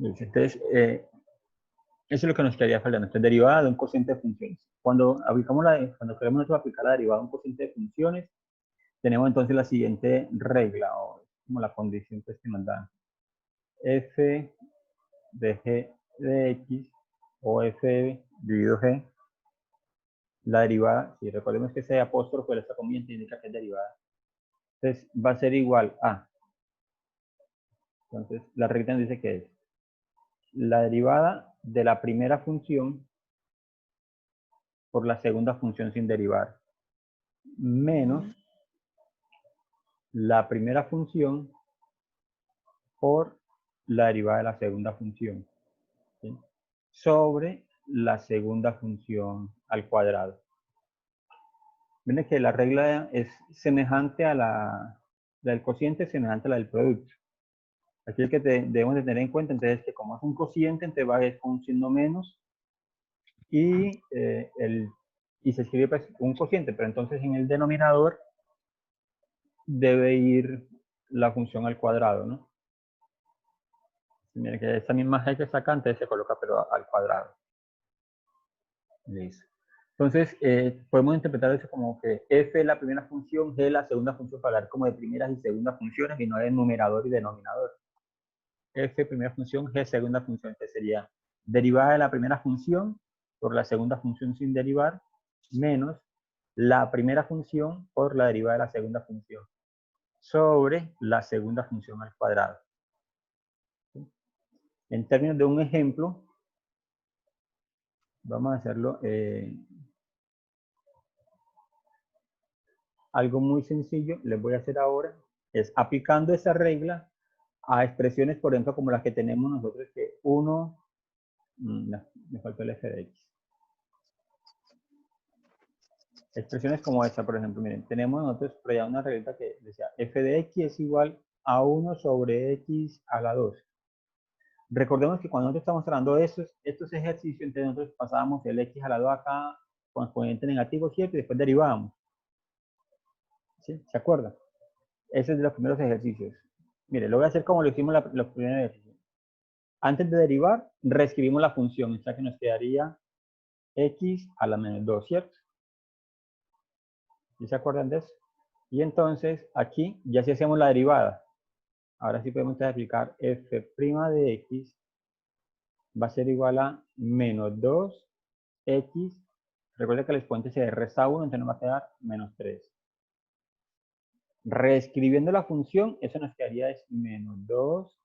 Entonces, eso es lo que nos quedaría faltando. Entonces, derivada de un cociente de funciones. Cuando queremos nosotros aplicar la derivada de un cociente de funciones, tenemos entonces la siguiente regla, o como la condición que nos da. F de g de x, o f dividido g, la derivada, si recordemos que ese apóstrofo de esta comilla indica que es derivada. Entonces, va a ser igual a. Entonces, la regla nos dice que es la derivada de la primera función por la segunda función sin derivar, menos la primera función por la derivada de la segunda función, ¿sí? Sobre la segunda función al cuadrado. Miren que la regla es semejante a la del cociente, semejante a la del producto. Aquí el que debemos de tener en cuenta entonces es que como es un cociente, entonces va a ir con un signo menos y, y se escribe pues, un cociente, pero entonces en el denominador debe ir la función al cuadrado, ¿no? Miren que esa misma g que está acá, entonces se coloca pero al cuadrado. Listo. Entonces, podemos interpretar eso como que f es la primera función, g es la segunda función, para hablar como de primeras y segundas funciones y no de numerador y denominador. F primera función, g segunda función, que sería derivada de la primera función por la segunda función sin derivar, menos la primera función por la derivada de la segunda función, sobre la segunda función al cuadrado. En términos de un ejemplo, vamos a hacerlo algo muy sencillo, les voy a hacer ahora, es aplicando esa regla a expresiones, por ejemplo, como las que tenemos nosotros, que 1, no, me faltó el f de x. Expresiones como esta, por ejemplo, miren, tenemos nosotros por allá una reglita que decía f de x es igual a 1 sobre x a la 2. Recordemos que cuando nosotros estamos hablando de estos ejercicios, entonces nosotros pasábamos el x a la 2 acá con exponente negativo, ¿cierto? Y después derivábamos. ¿Sí? ¿Se acuerdan? Ese es de los primeros ejercicios. Mire, lo voy a hacer como lo hicimos los primeros ejercicios. Antes de derivar, reescribimos la función, o sea que nos quedaría x a la menos 2, ¿cierto? ¿Sí se acuerdan de eso? Y entonces, aquí ya sí hacemos la derivada. Ahora sí podemos aplicar f' de x va a ser igual a menos 2x. Recuerda que el exponente se resta 1, entonces nos va a quedar menos 3. Reescribiendo la función, eso nos quedaría es menos 2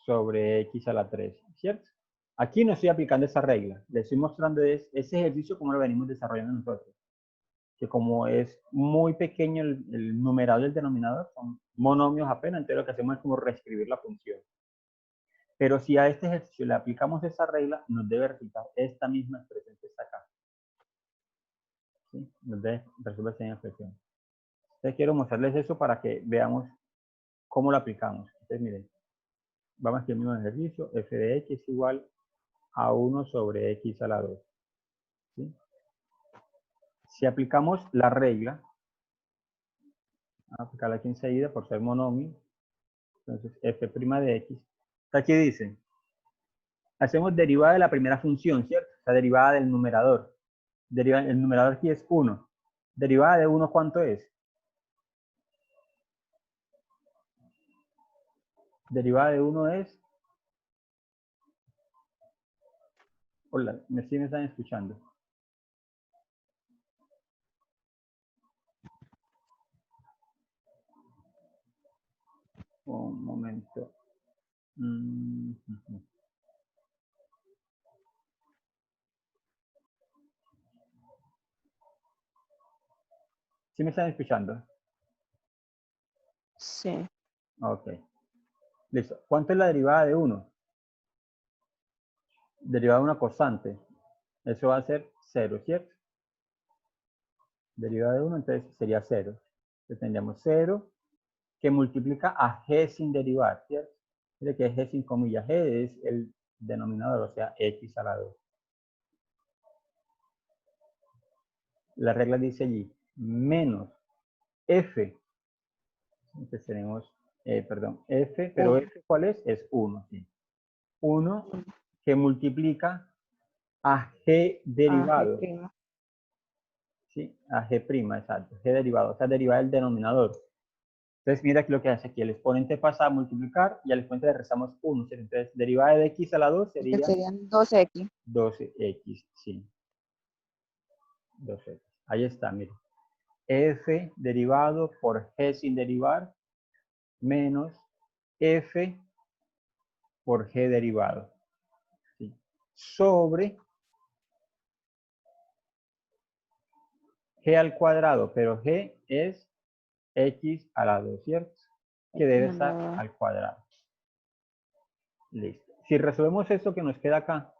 sobre x a la 3, ¿cierto? Aquí no estoy aplicando esa regla. Les estoy mostrando ese ejercicio como lo venimos desarrollando nosotros. Que como es muy pequeño el numerador y el denominador, son monomios apenas, entonces lo que hacemos es como reescribir la función. Pero si a este ejercicio le aplicamos esa regla, nos debe resultar esta misma expresión que está acá. ¿Sí? Nos debe resolver esta misma expresión. Entonces quiero mostrarles eso para que veamos cómo lo aplicamos. Entonces miren, vamos aquí al mismo ejercicio, f de x es igual a 1 sobre x a la 2. ¿Sí? Si aplicamos la regla, vamos a aplicarla aquí enseguida por ser monomio, entonces f' de x, aquí dice, hacemos derivada de la primera función, ¿cierto? La derivada del numerador. El numerador aquí es 1. Derivada de 1, ¿cuánto es? Derivada de 1 es... Hola, ¿sí me están escuchando? Un momento. ¿Sí me están escuchando? Sí. Ok. Listo. ¿Cuánto es la derivada de 1? Derivada de una constante. Eso va a ser 0, ¿cierto? Derivada de 1, entonces sería 0. Entonces tendríamos 0 que multiplica a g sin derivar, ¿cierto? Mire que g sin comillas. G es el denominador, o sea, x a la 2. La regla dice allí, menos f. Entonces tenemos perdón, f, pero f, ¿cuál es? Es 1, sí. 1 que multiplica a g derivado. G'. ¿Sí? A g', exacto, g derivado, o sea, derivada del denominador. Entonces, mira que lo que hace aquí, el exponente pasa a multiplicar y al exponente le restamos 1. Entonces, derivada de x a la 2 Que sería serían 2x. 12x, sí, 12x. Ahí está, mira. F derivado por g sin derivar menos f por g derivado. ¿Sí? Sobre g al cuadrado, pero g es x a la 2, ¿cierto? Que debe estar al cuadrado. Listo. Si resolvemos esto que nos queda acá,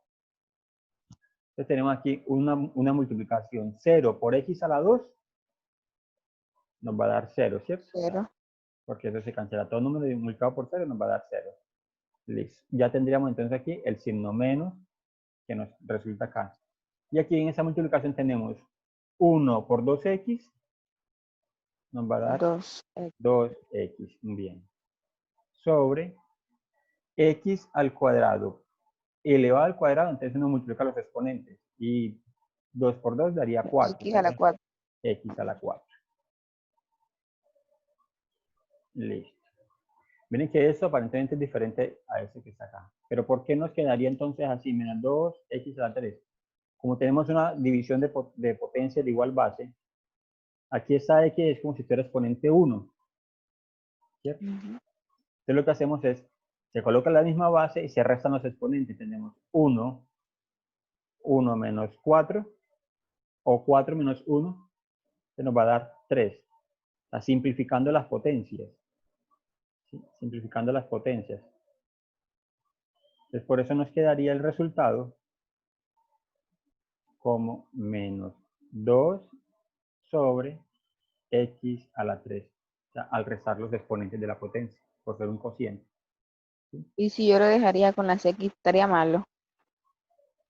entonces tenemos aquí una multiplicación. 0 por x a la 2 nos va a dar 0, ¿cierto? 0. Porque eso se cancela. Todo número multiplicado por 0 nos va a dar 0. Listo. Ya tendríamos entonces aquí el signo menos que nos resulta acá. Y aquí en esa multiplicación tenemos 1 por 2x nos va a dar 2x. 2x. Bien. Sobre x al cuadrado elevado al cuadrado, entonces uno multiplica los exponentes. Y 2 por 2 daría 4. X a la 4. X a la 4. Listo. Miren que esto aparentemente es diferente a ese que está acá. Pero ¿por qué nos quedaría entonces así? Menos 2x a la 3. Como tenemos una división de potencia de igual base, aquí está x es como si fuera exponente 1. ¿Cierto? Entonces lo que hacemos es, se coloca la misma base y se restan los exponentes. Tenemos 1, 1 menos 4, o 4 menos 1, se nos va a dar 3. Está simplificando las potencias. ¿Sí? Simplificando las potencias. Entonces por eso nos quedaría el resultado como menos 2 sobre x a la 3. O sea, al restar los exponentes de la potencia, por ser un cociente. ¿Sí? Y si yo lo dejaría con las X, estaría malo.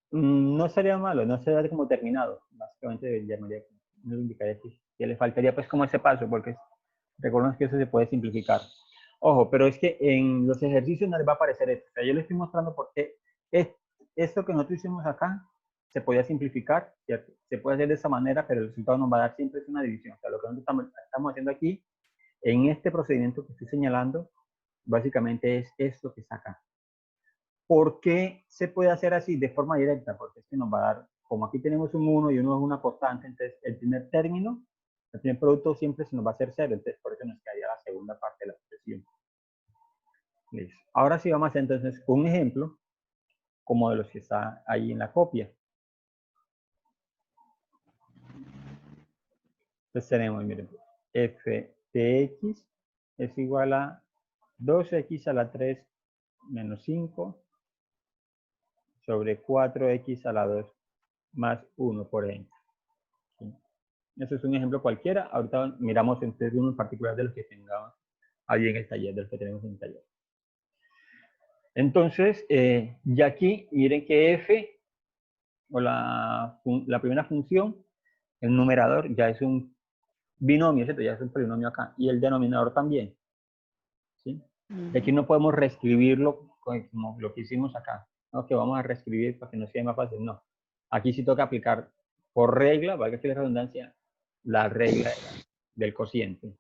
No sería malo, no sería como terminado. Básicamente llamaría, no indicaría que le faltaría pues como ese paso, porque recuerden que eso se puede simplificar. Ojo, pero es que en los ejercicios no les va a aparecer esto. O sea, yo les estoy mostrando por qué esto que nosotros hicimos acá se podía simplificar, ¿cierto? Se puede hacer de esa manera, pero el resultado nos va a dar siempre es una división. O sea, lo que nosotros estamos haciendo aquí, en este procedimiento que estoy señalando, básicamente es esto que está acá. ¿Por qué se puede hacer así de forma directa? Porque es que nos va a dar, como aquí tenemos un 1 y 1 es una constante, entonces el primer término, el primer producto siempre se nos va a hacer 0, entonces por eso nos quedaría la segunda parte de la expresión. Listo. Ahora sí vamos a hacer entonces un ejemplo, como de los que está ahí en la copia. Entonces tenemos, miren, f de x es igual a 2x a la 3 menos 5 sobre 4x a la 2 más 1, por ejemplo. ¿Sí? Eso es un ejemplo cualquiera. Ahorita miramos entonces uno en particular de los que tengamos ahí en el taller, de los que tenemos en el taller. Entonces, ya aquí, miren que f, o la primera función, el numerador ya es un binomio, ¿cierto? Ya es un polinomio acá. Y el denominador también. ¿Sí? Y aquí no podemos reescribirlo como lo que hicimos acá, ¿no? Que vamos a reescribir para que nos quede más fácil. No. Aquí sí toca aplicar por regla, valga que la redundancia, la regla del cociente.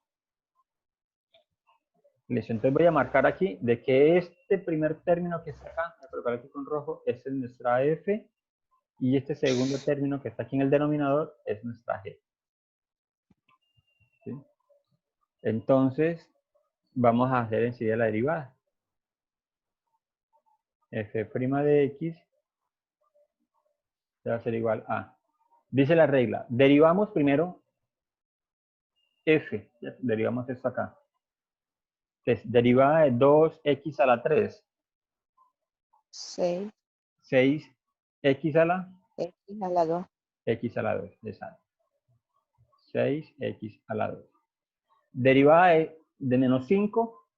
Listo, entonces voy a marcar aquí de que este primer término que está acá, voy a colocar aquí con rojo, es nuestra f, y este segundo término que está aquí en el denominador es nuestra g. ¿Sí? Entonces, vamos a hacer enseguida la derivada. F' de x va a ser igual a, dice la regla, derivamos primero f, ¿ya? Derivamos esto acá. Entonces, derivada de 2x a la 3, 6x 6x a la a la 2. x a la 2, exacto. 6x a la 2. Derivada de menos 5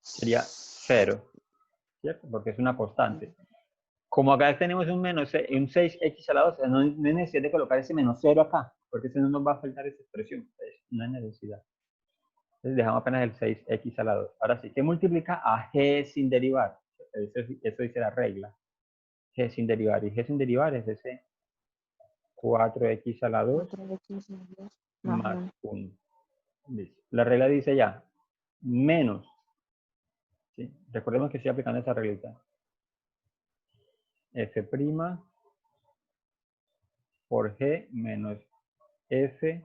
sería 0, ¿cierto? Porque es una constante. Como acá tenemos un 6x a la 2, no es necesidad de colocar ese menos 0 acá, porque si no nos va a faltar esa expresión. Entonces, no hay necesidad. Entonces dejamos apenas el 6x a la 2. Ahora sí, ¿qué multiplica a g sin derivar? Eso dice la regla. G sin derivar. Y g sin derivar es ese 4x a la 2 4x a la 2 más más 1. 1. Listo. La regla dice ya, menos. ¿Sí? Recordemos que estoy aplicando esa reglita. F' por G menos F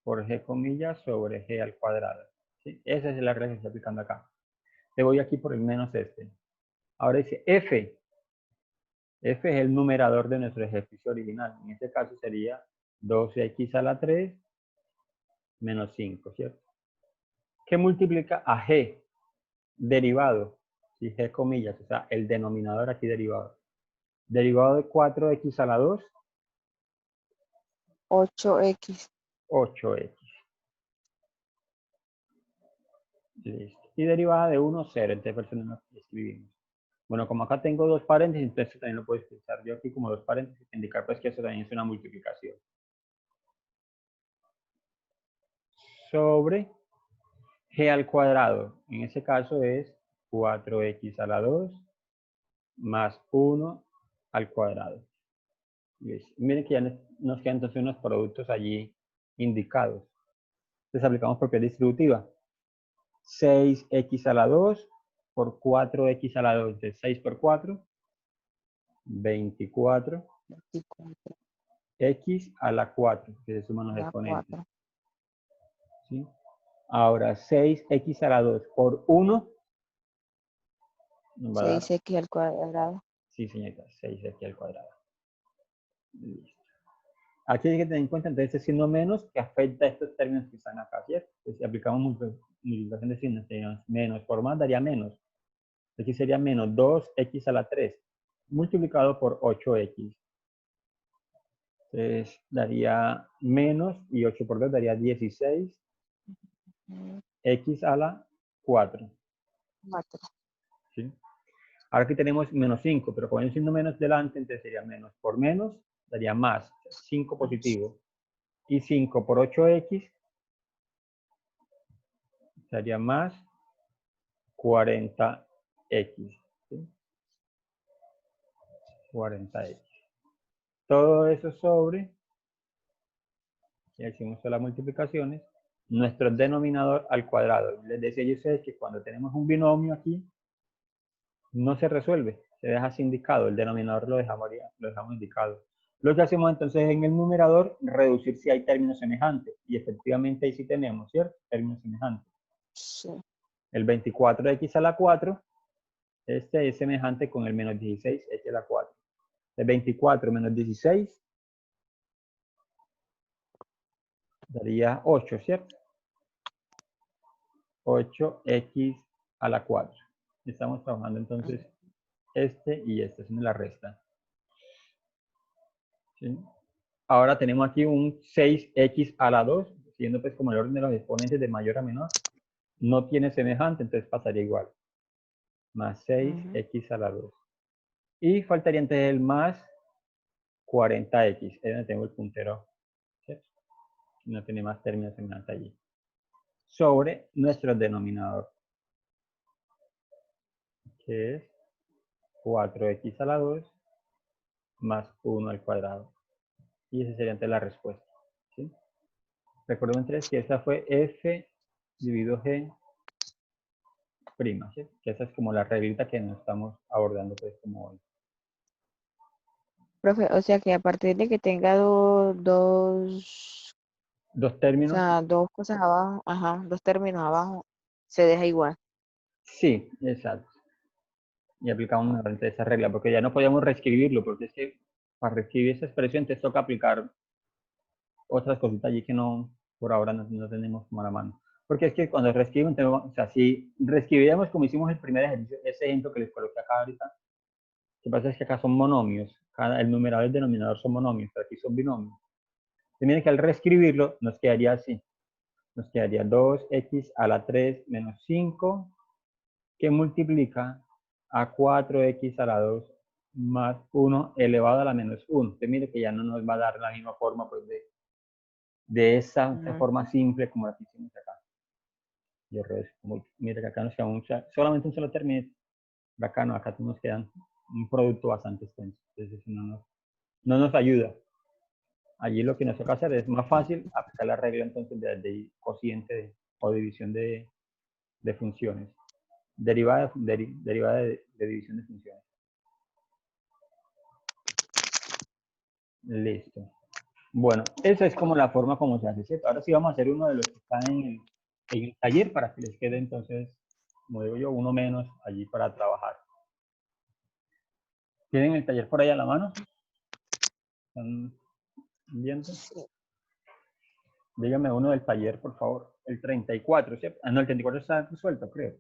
por G comillas sobre G al cuadrado. ¿Sí? Esa es la regla que estoy aplicando acá. Te voy aquí por el menos este. Ahora dice F. F es el numerador de nuestro ejercicio original. En este caso sería 2x a la 3 menos 5, ¿cierto? ¿Qué multiplica a G? Derivado. ¿Sí? G comillas, o sea, el denominador aquí derivado. Derivado de 4x a la 2, 8x. 8x. Listo. Y derivada de 1, 0. Entonces, por eso no lo escribimos. Bueno, como acá tengo dos paréntesis, entonces también lo puedo utilizar yo aquí como dos paréntesis, indicar pues que eso también es una multiplicación. Sobre g al cuadrado. En ese caso es 4x a la 2 más 1 al cuadrado. Listo. Miren que ya nos quedan entonces unos productos allí indicados. Entonces aplicamos propiedad distributiva. 6x a la 2 por 4x a la 2 de 6 por 4, 24. 24 X a la 4, que se suman a los la exponentes. 4. ¿Sí? Ahora 6x a la 2 por 1 nos va a dar, 6x al cuadrado. sí señorita, 6x al cuadrado. Listo. Aquí hay que tener en cuenta entonces este signo menos que afecta a estos términos que están acá, ¿cierto? Entonces, si aplicamos multiplicación de signos, menos por más daría menos. Aquí sería menos 2x a la 3 multiplicado por 8x. Entonces daría menos y 8 por 2 daría 16 x a la 4. 4. ¿Sí? Ahora aquí tenemos menos 5, pero con el signo menos delante, entonces sería menos por menos, daría más, 5 positivo. Y 5 por 8x daría más 40x. ¿Sí? 40x. Todo eso sobre, y hicimos todas las multiplicaciones, nuestro denominador al cuadrado. Les decía yo a ustedes que cuando tenemos un binomio aquí, no se resuelve, se deja así indicado, el denominador lo dejamos indicado. Lo que hacemos entonces en el numerador, reducir si hay términos semejantes, y efectivamente ahí sí tenemos, ¿cierto? Términos semejantes. Sí. El 24x a la 4, este es semejante con el menos 16x a la 4. El 24 menos 16 daría 8, ¿cierto? 8x a la 4. Estamos trabajando entonces este y este, haciendo la resta. ¿Sí? Ahora tenemos aquí un 6x a la 2, siendo pues como el orden de los exponentes de mayor a menor, no tiene semejante, entonces pasaría igual. Más 6x a la 2. Y faltaría entonces el más 40x, es donde tengo el puntero, ¿cierto? No tiene más términos semejantes allí. Sobre nuestro denominador, que es 4x a la 2 más 1 al cuadrado. Y esa sería entonces la respuesta. ¿Sí? Recordemos entonces que esa fue f dividido g prima, ¿sí? Que esa es como la reglita que nos estamos abordando pues como hoy. Profe, o sea que a partir de que tenga dos, Dos o términos, sea, dos cosas abajo, ajá, dos términos abajo, se deja igual. sí, exacto. Y aplicamos nuevamente esa regla, porque ya no podíamos reescribirlo, porque es que para reescribir esa expresión te toca aplicar otras cositas allí que no, por ahora no tenemos como a la mano. Porque es que cuando reescribimos, o sea, si reescribíamos como hicimos el primer ejercicio, ese ejemplo que les coloqué acá ahorita, lo que pasa es que acá son monomios, el numerador y el denominador son monomios, pero aquí son binomios. Y miren que al reescribirlo nos quedaría así, nos quedaría 2x a la 3 menos 5, que multiplica a 4x a la 2 más 1 elevado a la menos 1. Entonces mire que ya no nos va a dar la misma forma pues, de esa forma simple como la que hicimos acá. Y el resto, mira que acá nos queda solamente un solo término. Acá no, acá nos quedan un producto bastante extenso. Entonces eso no nos ayuda. Allí lo que nos toca hacer es más fácil aplicar la regla entonces de cociente o división de funciones. Derivada de división de funciones. Listo. Bueno, esa es como la forma como se hace, ¿cierto? Ahora sí vamos a hacer uno de los que están en el taller para que les quede entonces, como digo yo, uno menos allí para trabajar. ¿Tienen el taller por ahí a la mano? ¿Están viendo? Sí. Dígame uno del taller, por favor. El 34, ¿cierto? Ah, no, el 34 está resuelto, creo.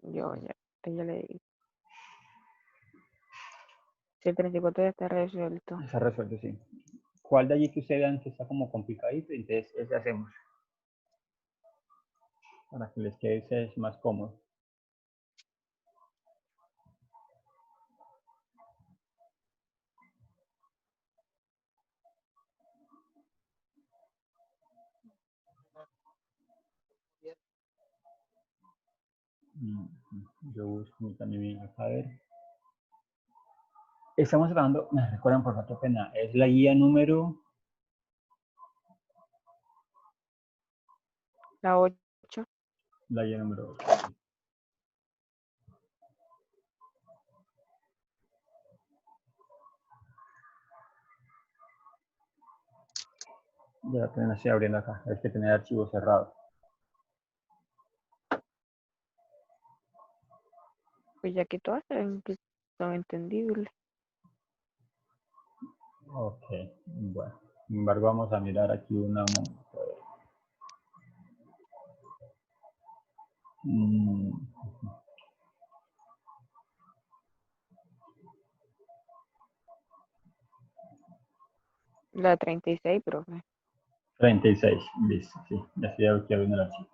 Ya le digo. Si el 34 ya está resuelto. Está resuelto, sí. ¿Cuál de allí que ustedes vean que está como complicadito? Entonces, ese hacemos. Para que les quede ese más cómodo. Yo busco también acá a ver. Estamos hablando, me recuerdan por favor, pena, es la guía número... La 8. La guía número 8. Ya apenas estoy abriendo acá, es que tener archivo cerrado. Pues ya que todas son entendibles. Ok, bueno. Sin embargo, vamos a mirar aquí una... La 36, profe. 36, listo, sí, ya estoy aquí abriendo el archivo.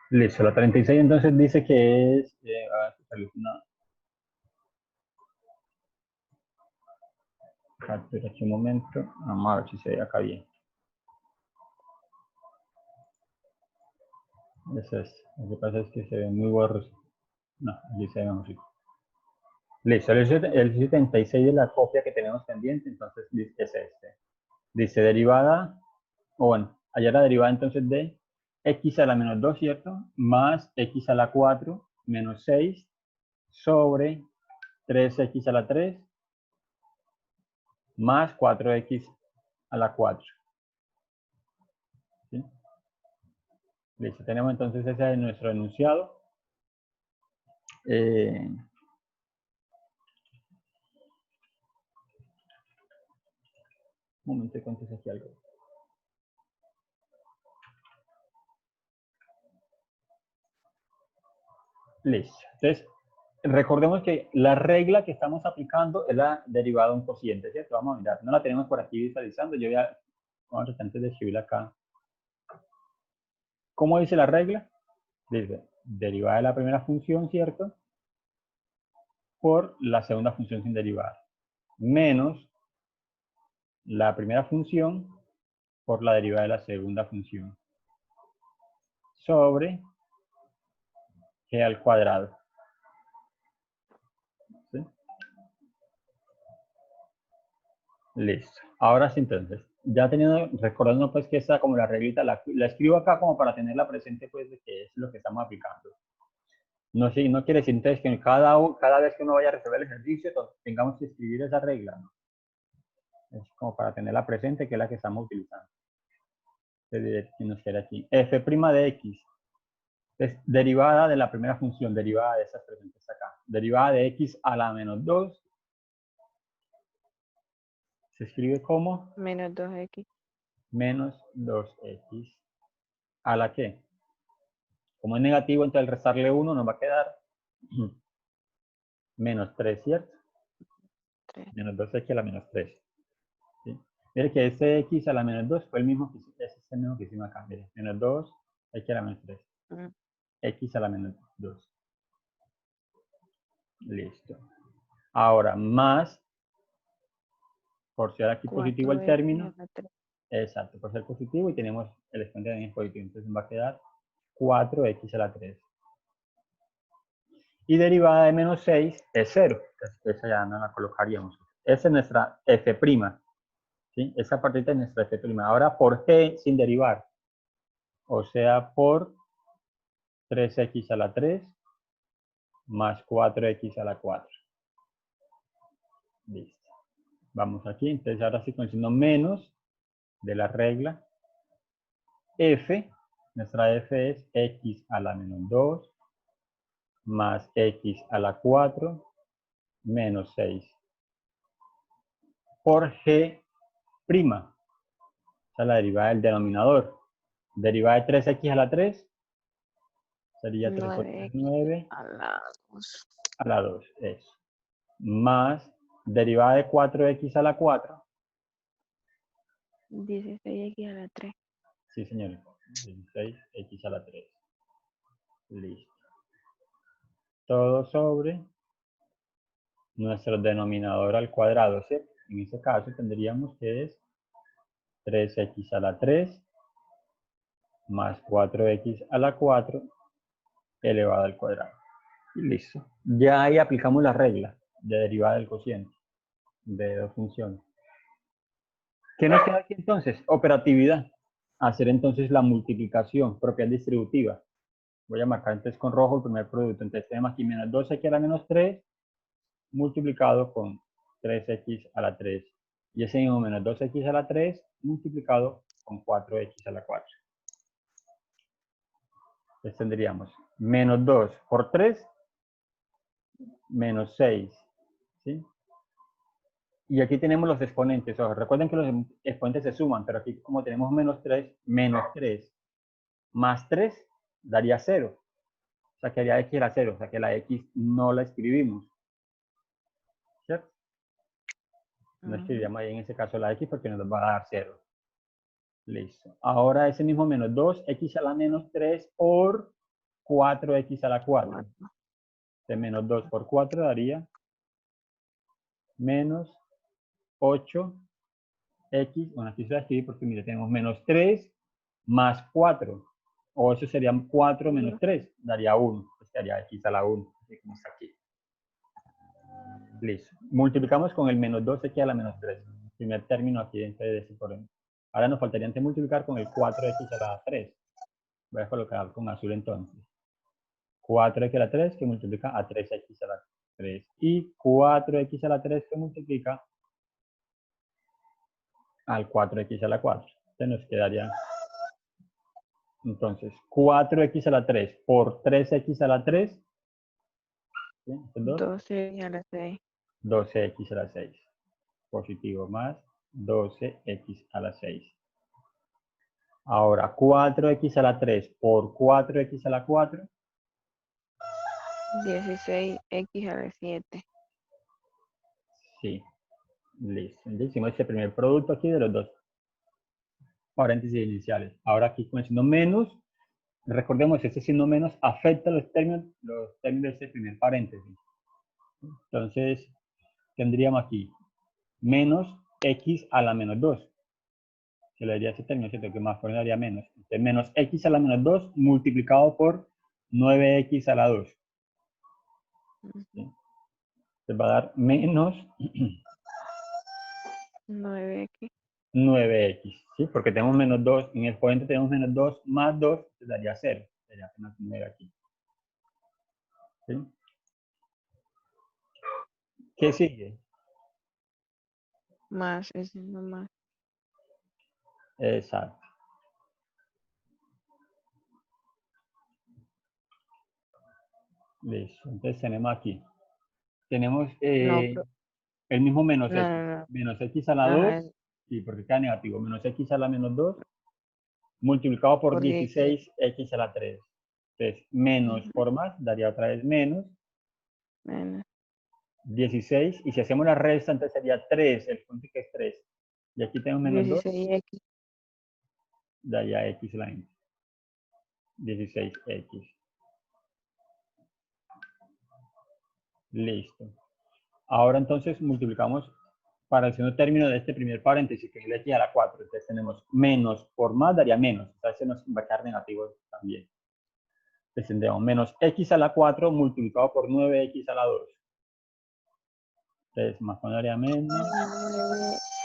Listo, la 36 entonces dice que es... Captura aquí un momento, vamos a ver si se ve acá bien. Eso es, lo que pasa es que se ve muy borroso. No, aquí se ve mejor. Listo, el 76 es la copia que tenemos pendiente, entonces es este. Dice derivada, o bueno, allá la derivada entonces de x a la menos 2, ¿cierto? Más x a la 4 menos 6 sobre 3x a la 3 más 4x a la 4. ¿Sí? Listo, tenemos entonces ese es nuestro enunciado. Un momento, contesto aquí algo. Listo. Entonces, recordemos que la regla que estamos aplicando es la derivada de un cociente, ¿cierto? Vamos a mirar. No la tenemos por aquí visualizando. Yo voy a, vamos a antes de escribirla acá. ¿Cómo dice la regla? Dice, derivada de la primera función, ¿cierto? Por la segunda función sin derivada. Menos la primera función por la derivada de la segunda función. Sobre g al cuadrado. ¿Sí? Listo. Ahora sí, entonces, ya teniendo, recordando pues que esta como la reglita, la escribo acá como para tenerla presente pues de que es lo que estamos aplicando. No, sí, no quiere decir entonces que cada vez que uno vaya a resolver el ejercicio tengamos que escribir esa regla, ¿no? Es como para tenerla presente que es la que estamos utilizando. Entonces, nos queda aquí. F' de x es derivada de la primera función, derivada de estas presentes acá. Derivada de x a la menos 2 se escribe como Menos 2x. menos 2x a la que, como es negativo, entonces al restarle 1 nos va a quedar menos 3, ¿cierto? 3. Menos 2x a la menos 3. ¿Sí? Mire que ese x a la menos 2 fue el mismo que hicimos acá. Mire, menos 2x a la menos 3. X a la menos 2. Listo. Ahora, más, por ser aquí positivo el 4x término, a la 3. exacto, por ser positivo y tenemos el exponente también es positivo. Entonces va a quedar 4x a la 3. Y derivada de menos 6 es 0. Entonces, esa ya no la colocaríamos. Esa es nuestra f'. ¿Sí? Esa partita es nuestra f'. Ahora por g sin derivar. O sea, por 3x a la 3 más 4x a la 4. Listo. Vamos aquí. Entonces ahora sí conociendo menos de la regla. F, nuestra f es x a la menos 2 más x a la 4 menos 6 por g'. Esa es la derivada del denominador. Derivada de 3x a la 3 sería 3 por 3, 9x 9 a la 2. a la 2. Eso. Más derivada de 4x a la 4. 16x a la 3. Sí, señores. 16x a la 3. Listo. Todo sobre nuestro denominador al cuadrado, ¿sí? En este caso tendríamos que es 3x a la 3 más 4x a la 4 elevado al cuadrado. Y listo. Ya ahí aplicamos la regla de derivada del cociente de dos funciones. ¿Qué nos queda aquí entonces? Operatividad. Hacer entonces la multiplicación, propiedad distributiva. Voy a marcar entonces con rojo el primer producto. Entonces tenemos aquí menos 2x a la menos 3 multiplicado con 3x a la 3. Y ese mismo menos 2x a la 3 multiplicado con 4x a la 4. Entonces tendríamos menos 2 por 3, menos 6. ¿Sí? Y aquí tenemos los exponentes. Ojo, recuerden que los exponentes se suman, pero aquí como tenemos menos 3 más 3 daría 0. O sea, que haría x era 0. O sea, que la x no la escribimos. ¿Cierto? No escribiríamos ahí en ese caso la x porque nos va a dar 0. Listo. Ahora ese mismo menos 2, x a la menos 3 por 4x a la 4. De menos 2 por 4 daría menos 8x. Bueno, aquí se va a escribir porque, mire, tenemos menos 3 más 4. O eso sería 4 menos 3. Daría 1. Pues daría x a la 1. Así como está aquí. Listo. Multiplicamos con el menos 2x a la menos 3. Primer término aquí dentro de ese problema. Ahora nos faltaría antes multiplicar con el 4x a la 3. Voy a colocar con azul entonces. 4x a la 3 que multiplica a 3x a la 3. Y 4x a la 3 que multiplica al 4x a la 4. Entonces nos quedaría entonces 4x a la 3 por 3x a la 3. ¿Sí? 12x a la 6. 12x a la 6. Positivo más 12x a la 6. Ahora 4x a la 3 por 4x a la 4. 16x a la 7. Sí, listo. Entonces hicimos este primer producto aquí de los dos paréntesis iniciales. Ahora aquí con el signo menos, recordemos, este signo menos afecta los términos de este primer paréntesis. Entonces tendríamos aquí menos x a la menos 2. Se le daría ese término, ¿cierto? Que más por daría menos. Entonces, menos x a la menos 2 multiplicado por 9x a la 2. ¿Sí? Entonces va a dar menos 9x. 9x, ¿sí? Porque tenemos menos 2, en el exponente tenemos menos 2 más 2, se daría 0, sería apenas 9 aquí. ¿Sí? ¿Qué sigue? Más, es no más. Exacto. Listo. Entonces tenemos aquí. Tenemos No, el mismo menos no, x. no, no. Menos x a la Ajá, 2, sí, porque queda negativo. Menos x a la menos 2, multiplicado por por 16. 16x a la 3. Entonces, menos por más, daría otra vez menos Menos 16. Y si hacemos la resta, entonces sería 3, el punto que es 3. Y aquí tenemos menos 2, 16x. daría x la n. 16x. Listo. Ahora entonces multiplicamos para el segundo término de este primer paréntesis, que es el x a la 4. Entonces tenemos menos por más daría menos. Entonces nos va a quedar negativo también. Entonces tendríamos menos x a la 4 multiplicado por 9x a la 2. Entonces más cuando daría menos.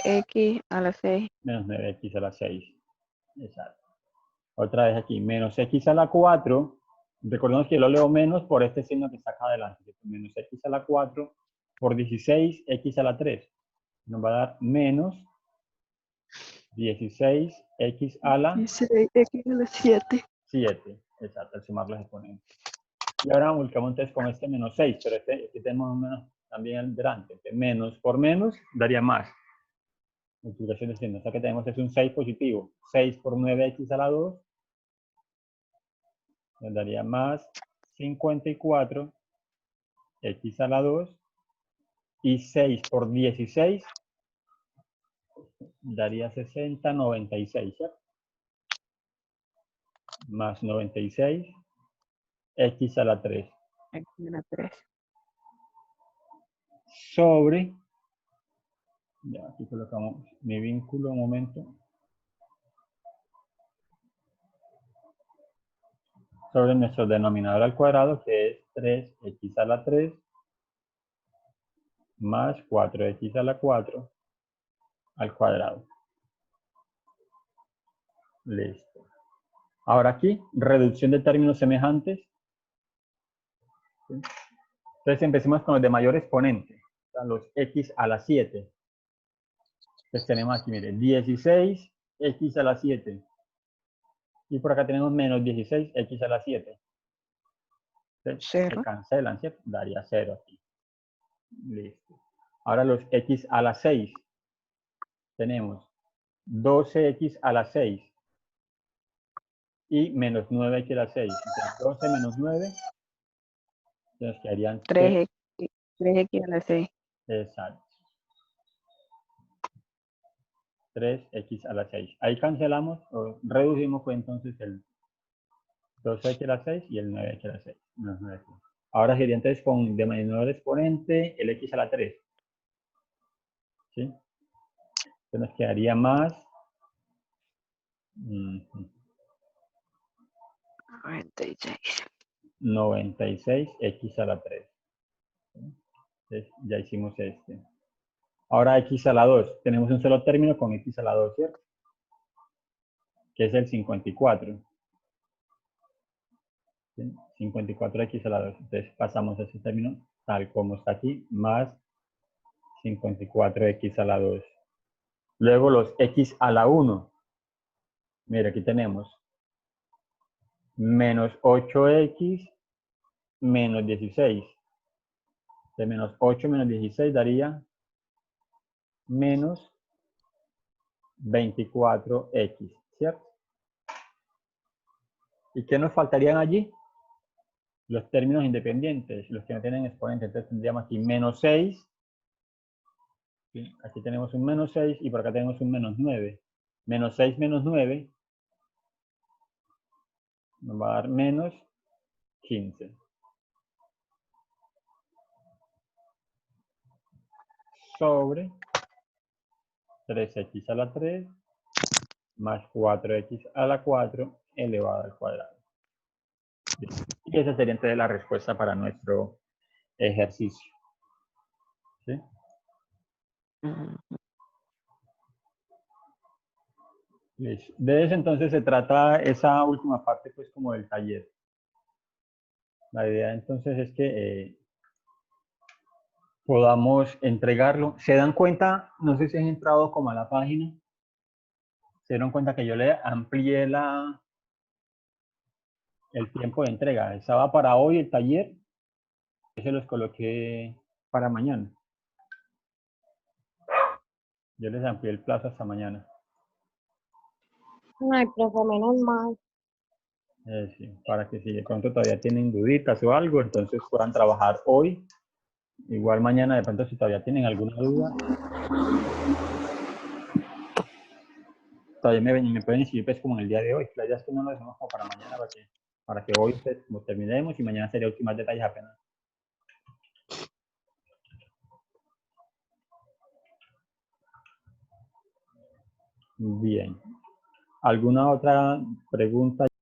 X a la 6. Menos 9x a la 6. Exacto. Otra vez aquí, menos x a la 4. Recordemos que yo lo leo menos por este signo que está acá adelante. Menos x a la 4 por 16x a la 3. Nos va a dar menos 16x a la 16x a la 7. 7. Exacto, al sumar los exponentes. Y ahora multiplicamos entonces con este menos 6, pero este tenemos un menos también delante. Menos por menos daría más. Multiplicación de signos. O sea que tenemos es un 6 positivo. 6 por 9x a la 2 nos daría más 54 x a la 2 y 6 por 16 daría 60, 96, ¿cierto? Más 96 x a la 3 X a la 3. sobre, ya aquí colocamos mi vínculo un momento, sobre nuestro denominador al cuadrado, que es 3x a la 3 más 4x a la 4 al cuadrado. Listo. Ahora aquí, reducción de términos semejantes. ¿Sí? Entonces empecemos con los de mayor exponente, o sea, los x a la 7. Entonces tenemos aquí, miren, 16x a la 7. Y por acá tenemos menos 16x a la 7. Entonces se 0. cancelan, ¿cierto? Daría 0 aquí. Listo. Ahora los x a la 6. Tenemos 12x a la 6 y menos 9x a la 6. Entonces 12 menos 9, entonces quedarían 3x, 3x a la 6. Exacto. 3x a la 6. Ahí cancelamos o reducimos pues entonces el 12x a la 6 y el 9x a la 6. Menos 9x. Ahora sería entonces con de menor exponente el x a la 3. ¿Sí? Entonces nos quedaría más 96x a la 3. Entonces ya hicimos este. Ahora x a la 2. Tenemos un solo término con x a la 2, ¿cierto? Que es el 54. ¿Sí? 54x a la 2. Entonces pasamos a ese término tal como está aquí, más 54x a la 2. Luego los x a la 1. Mira, aquí tenemos menos 8x menos 16. De menos 8 menos 16 daría menos 24x, ¿cierto? ¿Y qué nos faltarían allí? Los términos independientes, los que no tienen exponente. Entonces tendríamos aquí menos 6. ¿Sí? Aquí tenemos un menos 6 y por acá tenemos un menos 9. Menos 6 menos 9 nos va a dar menos 15. Sobre 3x a la 3 más 4x a la 4 elevado al cuadrado. Y esa sería entonces la respuesta para nuestro ejercicio. ¿Sí? De eso entonces se trata esa última parte, pues como del taller. La idea entonces es que podamos entregarlo. ¿Se dan cuenta? No sé si han entrado como a la página. ¿Se dieron cuenta que yo le amplié el tiempo de entrega? Estaba para hoy el taller. Se los coloqué para mañana. Yo les amplié el plazo hasta mañana. Ay, profe, menos mal. Sí, para que si de pronto todavía tienen duditas o algo, entonces puedan trabajar hoy. Igual mañana de pronto si todavía tienen alguna duda, todavía me pueden escribir pues como en el día de hoy. La idea es que no lo dejemos como para mañana para que hoy pues, como terminemos y mañana sería últimos detalles apenas. Bien. ¿Alguna otra pregunta?